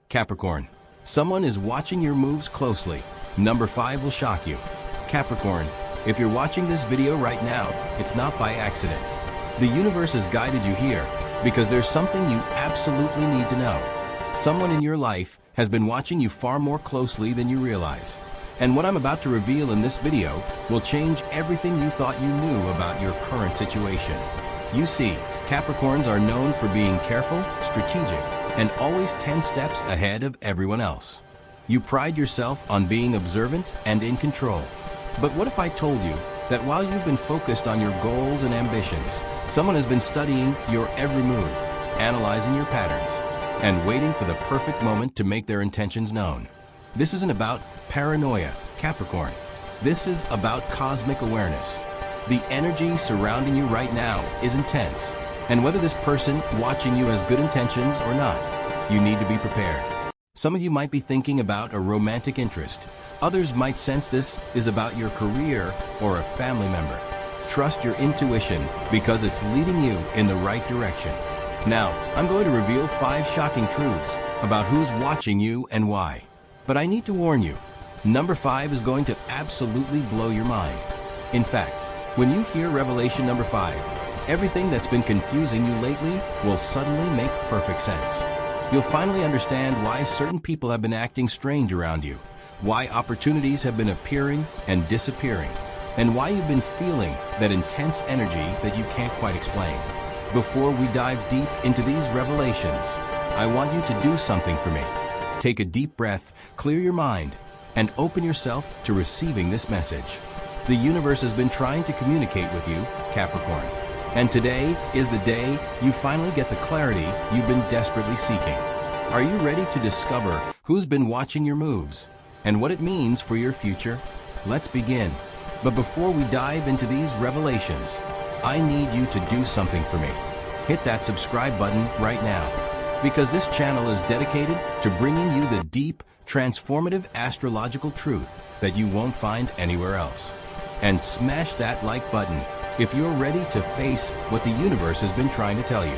Capricorn. Someone is watching your moves closely. Number 5 will shock you. Capricorn, if you're watching this video right now, it's not by accident. The universe has guided you here because there's something you absolutely need to know. Someone in your life has been watching you far more closely than you realize. And what I'm about to reveal in this video will change everything you thought you knew about your current situation. You see, Capricorns are known for being careful, strategic, and always 10 steps ahead of everyone else. You pride yourself on being observant and in control. But what if I told you that while you've been focused on your goals and ambitions, someone has been studying your every move, analyzing your patterns, and waiting for the perfect moment to make their intentions known? This isn't about paranoia, Capricorn. This is about cosmic awareness. The energy surrounding you right now is intense, and whether this person watching you has good intentions or not, you need to be prepared. Some of you might be thinking about a romantic interest. Others might sense this is about your career or a family member. Trust your intuition because it's leading you in the right direction. Now, I'm going to reveal 5 shocking truths about who's watching you and why. But I need to warn you, number 5 is going to absolutely blow your mind. In fact, when you hear revelation number 5, everything that's been confusing you lately will suddenly make perfect sense. You'll finally understand why certain people have been acting strange around you, why opportunities have been appearing and disappearing, and why you've been feeling that intense energy that you can't quite explain. Before we dive deep into these revelations, I want you to do something for me. Take a deep breath, clear your mind, and open yourself to receiving this message. The universe has been trying to communicate with you, Capricorn. And today is the day you finally get the clarity you've been desperately seeking. Are you ready to discover who's been watching your moves and what it means for your future? Let's begin. But before we dive into these revelations, I need you to do something for me. Hit that subscribe button right now, because this channel is dedicated to bringing you the deep, transformative astrological truth that you won't find anywhere else. And smash that like button if you're ready to face what the universe has been trying to tell you.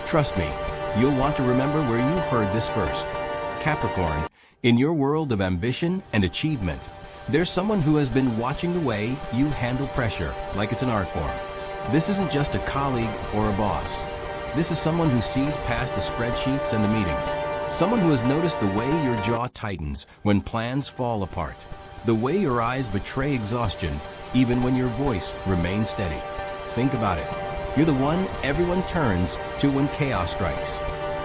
Trust me, you'll want to remember where you heard this first. Capricorn, in your world of ambition and achievement, there's someone who has been watching the way you handle pressure like it's an art form. This isn't just a colleague or a boss. This is someone who sees past the spreadsheets and the meetings. Someone who has noticed the way your jaw tightens when plans fall apart. The way your eyes betray exhaustion even when your voice remains steady. Think about it. You're the one everyone turns to when chaos strikes.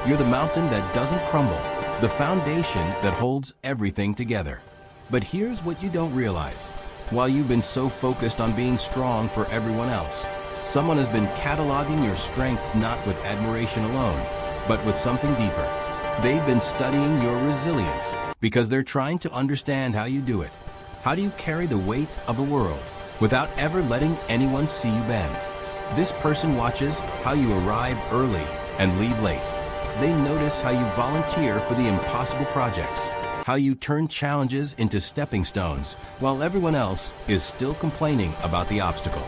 You're the mountain that doesn't crumble, the foundation that holds everything together. But here's what you don't realize. While you've been so focused on being strong for everyone else, someone has been cataloging your strength not with admiration alone, but with something deeper. They've been studying your resilience because they're trying to understand how you do it. How do you carry the weight of the world without ever letting anyone see you bend? This person watches how you arrive early and leave late. They notice how you volunteer for the impossible projects, how you turn challenges into stepping stones while everyone else is still complaining about the obstacle.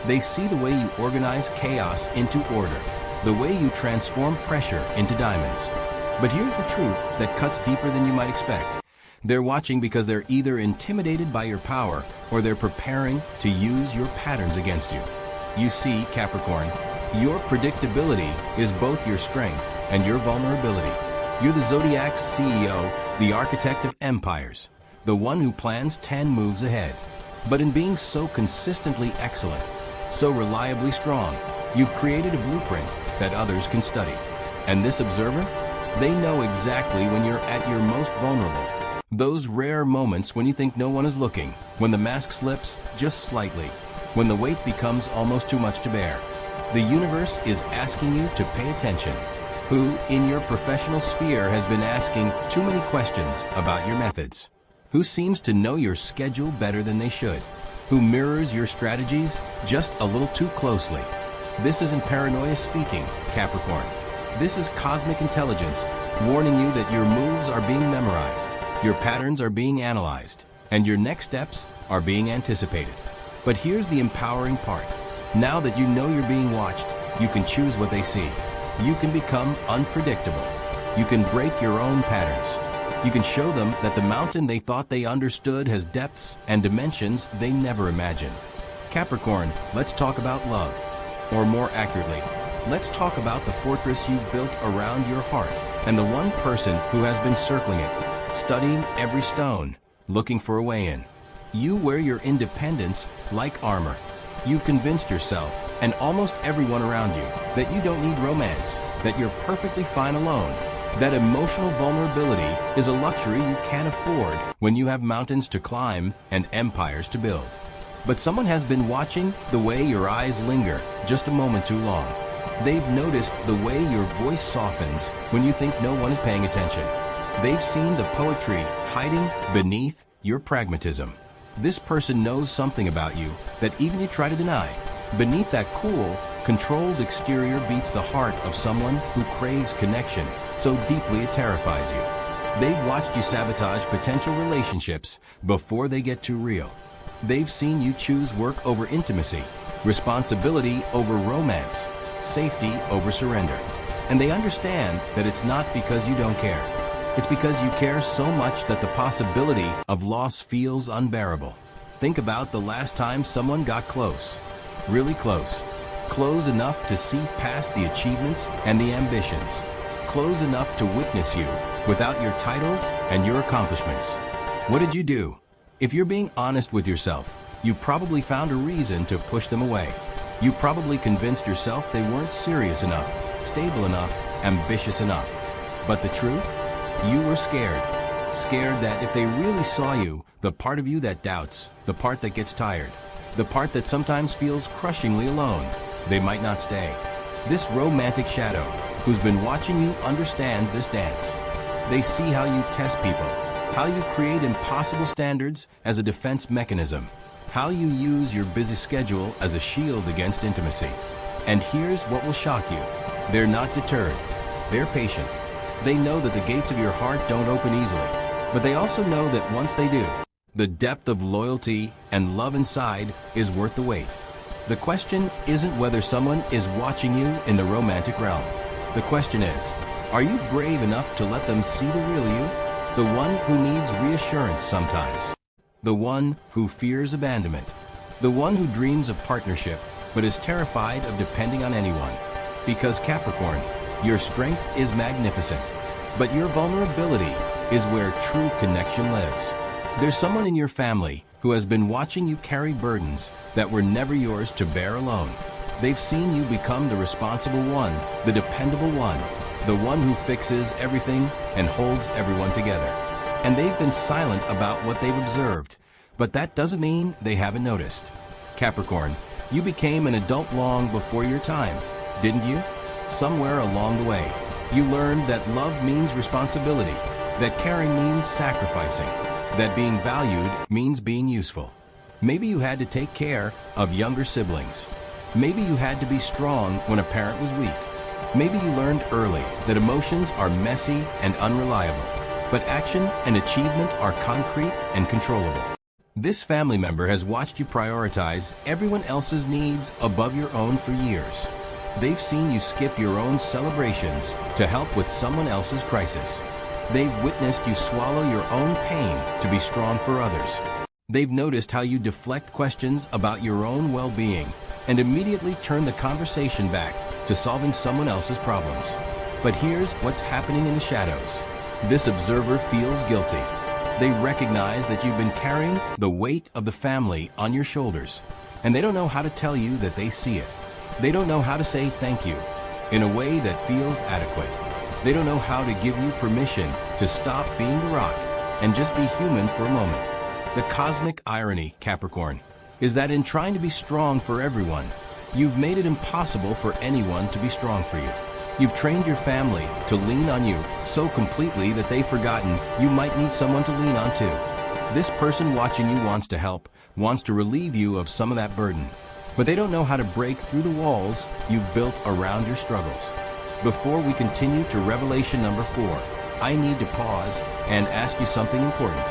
They see the way you organize chaos into order, the way you transform pressure into diamonds. But here's the truth that cuts deeper than you might expect. They're watching because they're either intimidated by your power or they're preparing to use your patterns against you. You see, Capricorn, your predictability is both your strength and your vulnerability. You're the Zodiac's CEO, the architect of empires, the one who plans 10 moves ahead. But in being so consistently excellent, so reliably strong, you've created a blueprint that others can study. And this observer, they know exactly when you're at your most vulnerable. Those rare moments when you think no one is looking, when the mask slips just slightly, when the weight becomes almost too much to bear. The universe is asking you to pay attention. Who in your professional sphere has been asking too many questions about your methods? Who seems to know your schedule better than they should? Who mirrors your strategies just a little too closely? This isn't paranoia speaking, Capricorn. This is cosmic intelligence warning you that your moves are being memorized. Your patterns are being analyzed, and your next steps are being anticipated. But here's the empowering part. Now that you know you're being watched, you can choose what they see. You can become unpredictable. You can break your own patterns. You can show them that the mountain they thought they understood has depths and dimensions they never imagined. Capricorn, let's talk about love. Or more accurately, let's talk about the fortress you've built around your heart and the one person who has been circling it, studying every stone, looking for a way in. You wear your independence like armor. You've convinced yourself and almost everyone around you that you don't need romance, that you're perfectly fine alone, that emotional vulnerability is a luxury you can't afford when you have mountains to climb and empires to build. But someone has been watching the way your eyes linger just a moment too long. They've noticed the way your voice softens when you think no one is paying attention. They've seen the poetry hiding beneath your pragmatism. This person knows something about you that even you try to deny. Beneath that cool, controlled exterior beats the heart of someone who craves connection so deeply it terrifies you. They've watched you sabotage potential relationships before they get too real. They've seen you choose work over intimacy, responsibility over romance, safety over surrender. And they understand that it's not because you don't care. It's because you care so much that the possibility of loss feels unbearable. Think about the last time someone got close. Really close. Close enough to see past the achievements and the ambitions. Close enough to witness you without your titles and your accomplishments. What did you do? If you're being honest with yourself, you probably found a reason to push them away. You probably convinced yourself they weren't serious enough, stable enough, ambitious enough. But the truth? You were scared. Scared that if they really saw you, the part of you that doubts, the part that gets tired, the part that sometimes feels crushingly alone, they might not stay. This romantic shadow, who's been watching you, understands this dance. They see how you test people, how you create impossible standards as a defense mechanism, how you use your busy schedule as a shield against intimacy. And here's what will shock you. They're not deterred. They're patient. They know that the gates of your heart don't open easily, but they also know that once they do, the depth of loyalty and love inside is worth the wait. The question isn't whether someone is watching you in the romantic realm. The question is, are you brave enough to let them see the real you? The one who needs reassurance sometimes. The one who fears abandonment. The one who dreams of partnership, but is terrified of depending on anyone. Because Capricorn, your strength is magnificent, but your vulnerability is where true connection lives. There's someone in your family who has been watching you carry burdens that were never yours to bear alone. They've seen you become the responsible one, the dependable one, the one who fixes everything and holds everyone together. And they've been silent about what they've observed, but that doesn't mean they haven't noticed. Capricorn, you became an adult long before your time, didn't you? Somewhere along the way, you learned that love means responsibility, that caring means sacrificing, that being valued means being useful. Maybe you had to take care of younger siblings. Maybe you had to be strong when a parent was weak. Maybe you learned early that emotions are messy and unreliable, but action and achievement are concrete and controllable. This family member has watched you prioritize everyone else's needs above your own for years. They've seen you skip your own celebrations to help with someone else's crisis. They've witnessed you swallow your own pain to be strong for others. They've noticed how you deflect questions about your own well-being and immediately turn the conversation back to solving someone else's problems. But here's what's happening in the shadows. This observer feels guilty. They recognize that you've been carrying the weight of the family on your shoulders, and they don't know how to tell you that they see it. They don't know how to say thank you in a way that feels adequate. They don't know how to give you permission to stop being the rock and just be human for a moment. The cosmic irony, Capricorn, is that in trying to be strong for everyone, you've made it impossible for anyone to be strong for you. You've trained your family to lean on you so completely that they've forgotten you might need someone to lean on too. This person watching you wants to help, wants to relieve you of some of that burden, but they don't know how to break through the walls you've built around your struggles. Before we continue to revelation number 4, I need to pause and ask you something important.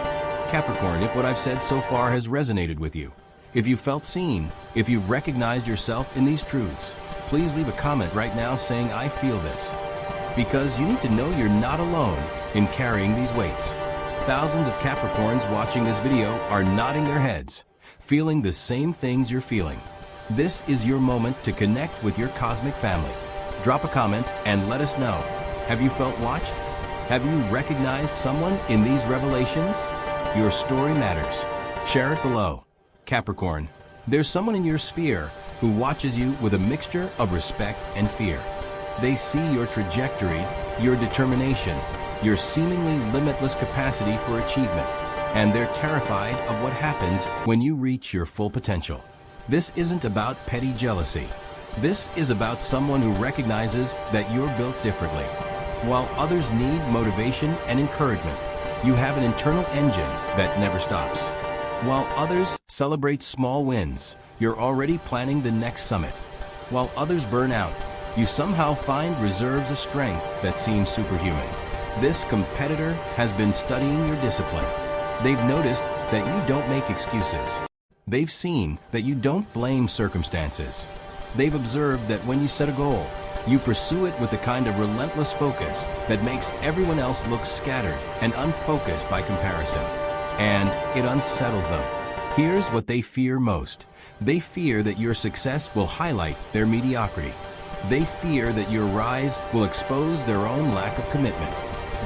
Capricorn, if what I've said so far has resonated with you, if you felt seen, if you've recognized yourself in these truths, please leave a comment right now saying I feel this. because you need to know you're not alone in carrying these weights. Thousands of Capricorns watching this video are nodding their heads, feeling the same things you're feeling. This is your moment to connect with your cosmic family. Drop a comment and let us know. Have you felt watched? Have you recognized someone in these revelations? Your story matters. Share it below. Capricorn, there's someone in your sphere who watches you with a mixture of respect and fear. They see your trajectory, your determination, your seemingly limitless capacity for achievement, and they're terrified of what happens when you reach your full potential. This isn't about petty jealousy. This is about someone who recognizes that you're built differently. While others need motivation and encouragement, you have an internal engine that never stops. While others celebrate small wins, you're already planning the next summit. While others burn out, you somehow find reserves of strength that seem superhuman. This competitor has been studying your discipline. They've noticed that you don't make excuses. They've seen that you don't blame circumstances. They've observed that when you set a goal, you pursue it with the kind of relentless focus that makes everyone else look scattered and unfocused by comparison. And it unsettles them. Here's what they fear most. They fear that your success will highlight their mediocrity. They fear that your rise will expose their own lack of commitment.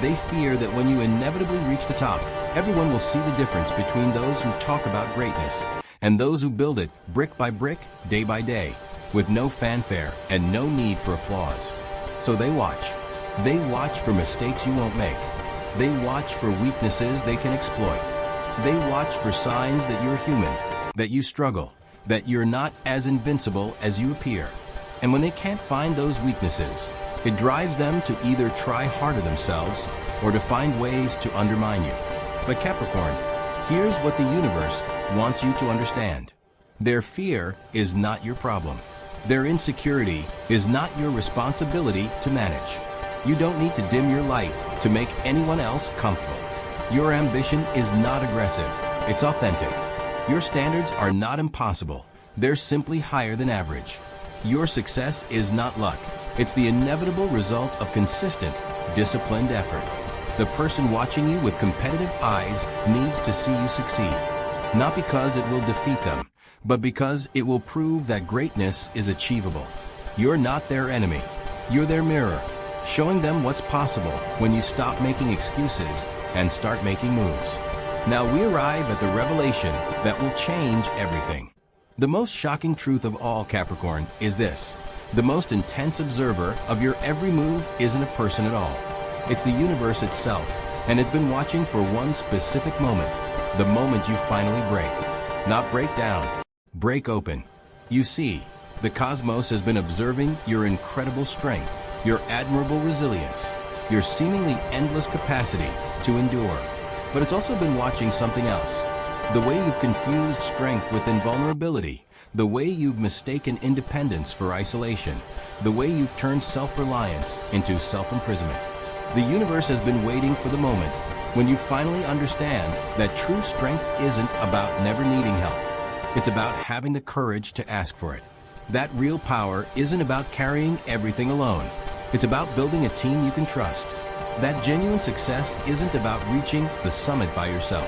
They fear that when you inevitably reach the top, everyone will see the difference between those who talk about greatness and those who build it brick by brick, day by day, with no fanfare and no need for applause. So they watch. They watch for mistakes you won't make. They watch for weaknesses they can exploit. They watch for signs that you're human, that you struggle, that you're not as invincible as you appear. And when they can't find those weaknesses, it drives them to either try harder themselves or to find ways to undermine you. But Capricorn, here's what the universe wants you to understand. Their fear is not your problem. Their insecurity is not your responsibility to manage. You don't need to dim your light to make anyone else comfortable. Your ambition is not aggressive, it's authentic. Your standards are not impossible, they're simply higher than average. Your success is not luck, it's the inevitable result of consistent, disciplined effort. The person watching you with competitive eyes needs to see you succeed, not because it will defeat them, but because it will prove that greatness is achievable. You're not their enemy, you're their mirror, showing them what's possible when you stop making excuses and start making moves. Now we arrive at the revelation that will change everything. The most shocking truth of all, Capricorn, is this. The most intense observer of your every move isn't a person at all. It's the universe itself, and it's been watching for one specific moment, the moment you finally break. Not break down, break open. You see, the cosmos has been observing your incredible strength, your admirable resilience, your seemingly endless capacity to endure. But it's also been watching something else. The way you've confused strength with invulnerability, the way you've mistaken independence for isolation, the way you've turned self-reliance into self-imprisonment. The universe has been waiting for the moment when you finally understand that true strength isn't about never needing help. It's about having the courage to ask for it. That real power isn't about carrying everything alone. It's about building a team you can trust. That genuine success isn't about reaching the summit by yourself.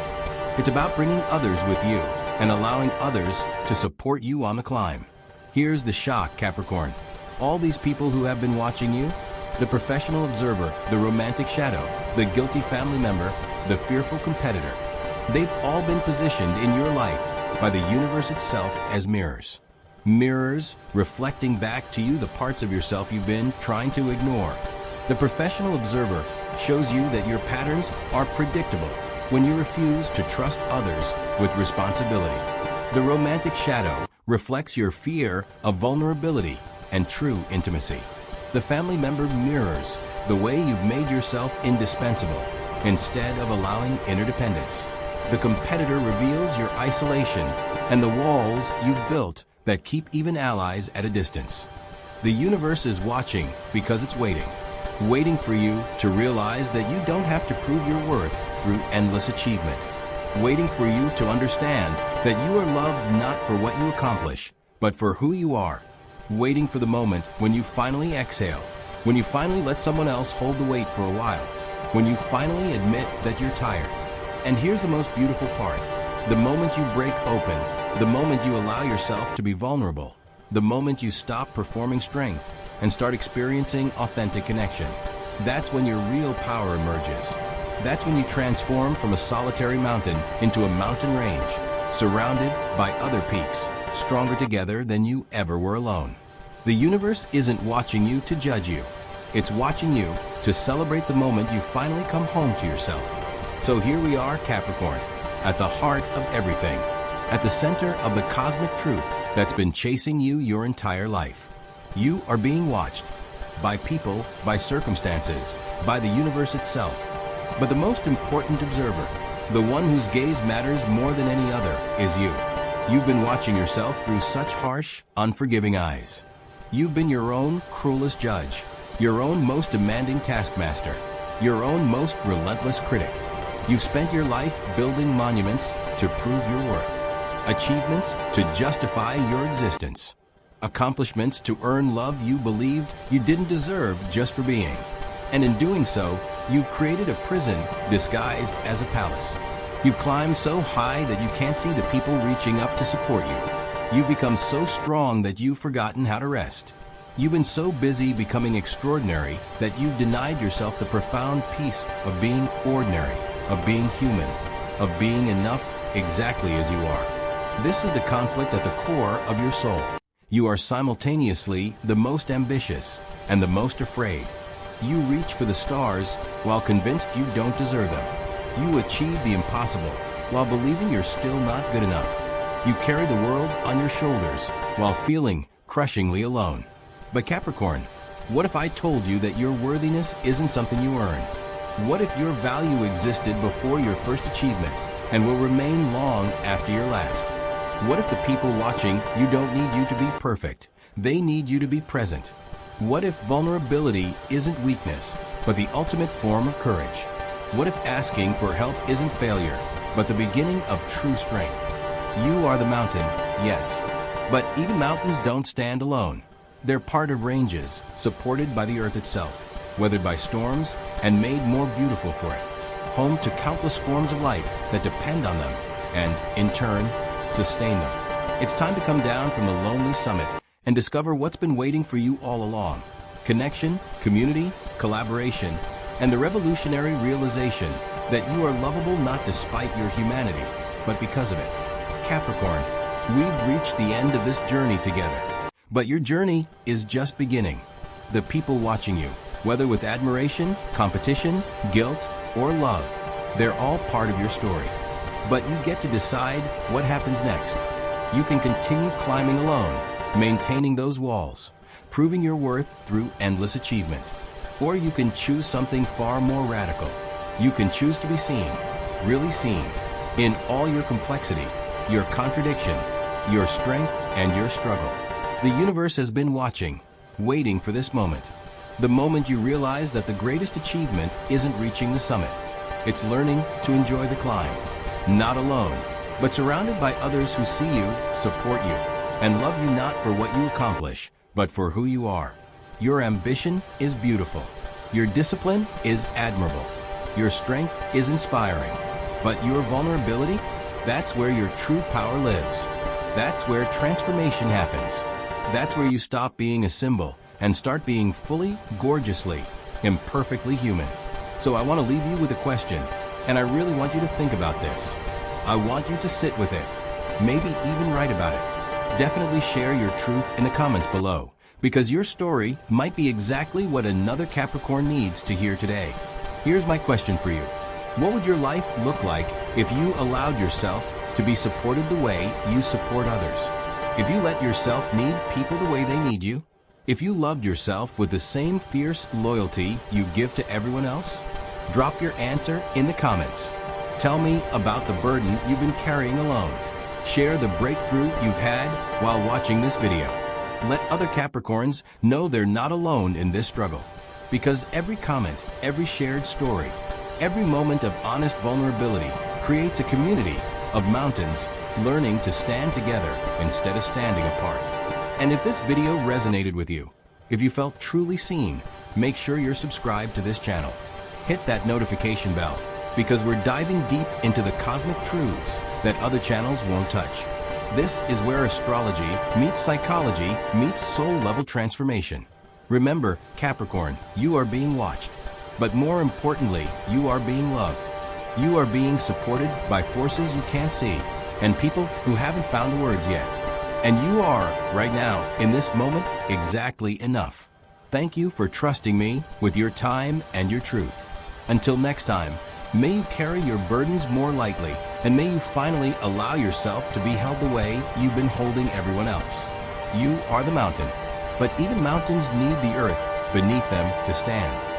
It's about bringing others with you and allowing others to support you on the climb. Here's the shock, Capricorn. All these people who have been watching you, the professional observer, the romantic shadow, the guilty family member, the fearful competitor, they've all been positioned in your life by the universe itself as mirrors. Mirrors reflecting back to you the parts of yourself you've been trying to ignore. The professional observer shows you that your patterns are predictable when you refuse to trust others with responsibility. The romantic shadow reflects your fear of vulnerability and true intimacy. The family member mirrors the way you've made yourself indispensable instead of allowing interdependence. The competitor reveals your isolation and the walls you've built that keep even allies at a distance. The universe is watching because it's waiting for you to realize that you don't have to prove your worth through endless achievement, waiting for you to understand that you are loved not for what you accomplish, but for who you are, waiting for the moment when you finally exhale when you finally let someone else hold the weight for a while, when you finally admit that you're tired. And here's the most beautiful part. The moment you break open, the moment you allow yourself to be vulnerable, the moment you stop performing strength and start experiencing authentic connection, that's when your real power emerges. That's when you transform from a solitary mountain into a mountain range, surrounded by other peaks, stronger together than you ever were alone. The universe isn't watching you to judge you. It's watching you to celebrate the moment you finally come home to yourself. So here we are, Capricorn, at the heart of everything, at the center of the cosmic truth that's been chasing you your entire life. You are being watched by people, by circumstances, by the universe itself. But the most important observer, the one whose gaze matters more than any other, is you. You've been watching yourself through such harsh, unforgiving eyes. You've been your own cruelest judge, your own most demanding taskmaster, your own most relentless critic. You've spent your life building monuments to prove your worth, achievements to justify your existence, accomplishments to earn love you believed you didn't deserve just for being. And in doing so, you've created a prison disguised as a palace. You've climbed so high that you can't see the people reaching up to support you. You've become so strong that you've forgotten how to rest. You've been so busy becoming extraordinary that you've denied yourself the profound peace of being ordinary, of being human, of being enough exactly as you are. This is the conflict at the core of your soul. You are simultaneously the most ambitious and the most afraid. You reach for the stars while convinced you don't deserve them. You achieve the impossible while believing you're still not good enough. You carry the world on your shoulders while feeling crushingly alone. But Capricorn, what if I told you that your worthiness isn't something you earn? What if your value existed before your first achievement and will remain long after your last? What if the people watching you don't need you to be perfect? They need you to be present. What if vulnerability isn't weakness, but the ultimate form of courage? What if asking for help isn't failure, but the beginning of true strength? You are the mountain, yes, but even mountains don't stand alone. They're part of ranges, supported by the earth itself, weathered by storms, and made more beautiful for it. Home to countless forms of life that depend on them, and, in turn, sustain them. It's time to come down from the lonely summit and discover what's been waiting for you all along. Connection, community, collaboration, and the revolutionary realization that you are lovable not despite your humanity, but because of it. Capricorn, we've reached the end of this journey together. But your journey is just beginning. The people watching you, whether with admiration, competition, guilt, or love, they're all part of your story. But you get to decide what happens next. You can continue climbing alone, maintaining those walls, proving your worth through endless achievement. Or you can choose something far more radical. You can choose to be seen, really seen, in all your complexity, your contradiction, your strength, and your struggle. The universe has been watching, waiting for this moment. The moment you realize that the greatest achievement isn't reaching the summit. It's learning to enjoy the climb, not alone, but surrounded by others who see you, support you, and love you not for what you accomplish, but for who you are. Your ambition is beautiful. Your discipline is admirable. Your strength is inspiring. But your vulnerability, that's where your true power lives. That's where transformation happens. That's where you stop being a symbol and start being fully, gorgeously, imperfectly human. So I want to leave you with a question, and I really want you to think about this. I want you to sit with it, maybe even write about it. Definitely share your truth in the comments below, because your story might be exactly what another Capricorn needs to hear today. Here's my question for you. What would your life look like if you allowed yourself to be supported the way you support others? If you let yourself need people the way they need you? If you loved yourself with the same fierce loyalty you give to everyone else? Drop your answer in the comments. Tell me about the burden you've been carrying alone. Share the breakthrough you've had while watching this video. Let other Capricorns know they're not alone in this struggle. Because every comment, every shared story, every moment of honest vulnerability creates a community of mountains learning to stand together instead of standing apart. And if this video resonated with you, if you felt truly seen, make sure you're subscribed to this channel. Hit that notification bell, because we're diving deep into the cosmic truths that other channels won't touch. This is where astrology meets psychology meets soul-level transformation. Remember, Capricorn, you are being watched. But more importantly, you are being loved. You are being supported by forces you can't see, and people who haven't found the words yet. And you are, right now, in this moment, exactly enough. Thank you for trusting me with your time and your truth. Until next time, may you carry your burdens more lightly, and may you finally allow yourself to be held the way you've been holding everyone else. You are the mountain, but even mountains need the earth beneath them to stand.